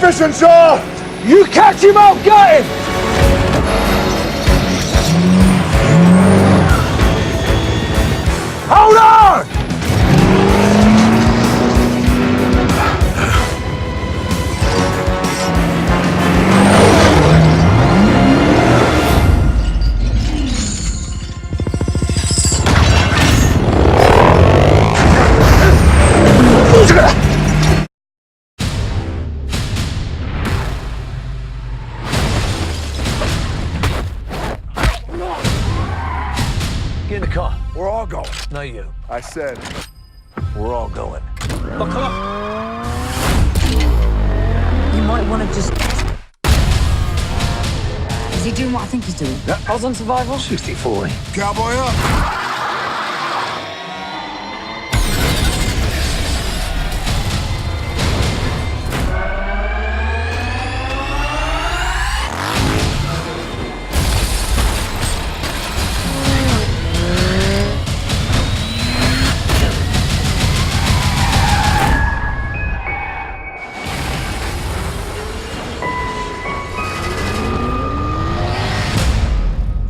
fishing, Shaw! You catch him, I'll get him! Hold on! Get in the car. We're all going. No, you. I said, We're all going. Buckle up. You might want to just... Is he doing what I think he's doing? Odds on survival? 60-40. cowboy up.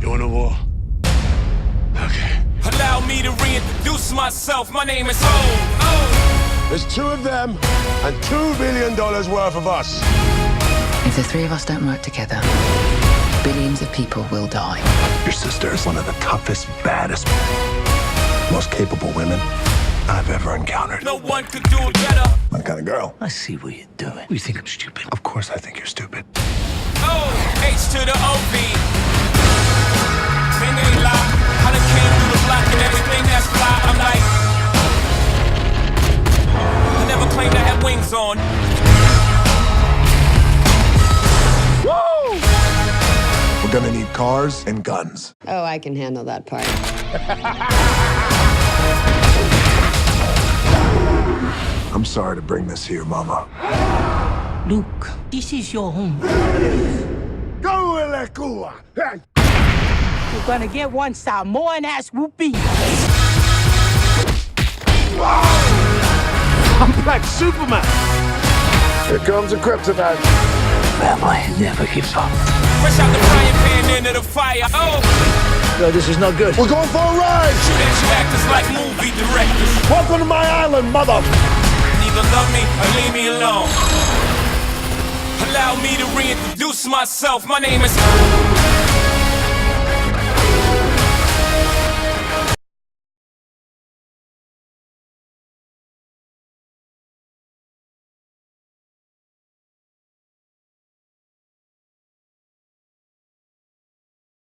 You want a war? Okay. Allow me to reintroduce myself. My name is O. There's two of them and $2 billion worth of us. If the three of us don't work together, billions of people will die. Your sister is one of the toughest, baddest, most capable women I've ever encountered. No one could do it better. My kind of girl. I see what you're doing. You think I'm stupid? Of course I think you're stupid. O, H to the O-V. Thing ain't lie. I done came through the block and everything that's fly. I'm like, I never claimed I had wings on. We're gonna need cars and guns. Oh, I can handle that part. I'm sorry to bring this here, Mama. Luke, this is your home. Go in la cua. Hey. You're gonna get one Samoan-ass whoopee. I'm Black Superman! Here comes the kryptonite. Family never gives up. Fresh out the frying pan into the fire. Oh, No, this is not good. We're going for a ride. shoot at you actors like movie directors. Welcome to my island, mother. Either love me or leave me alone. Allow me to reintroduce myself. My name is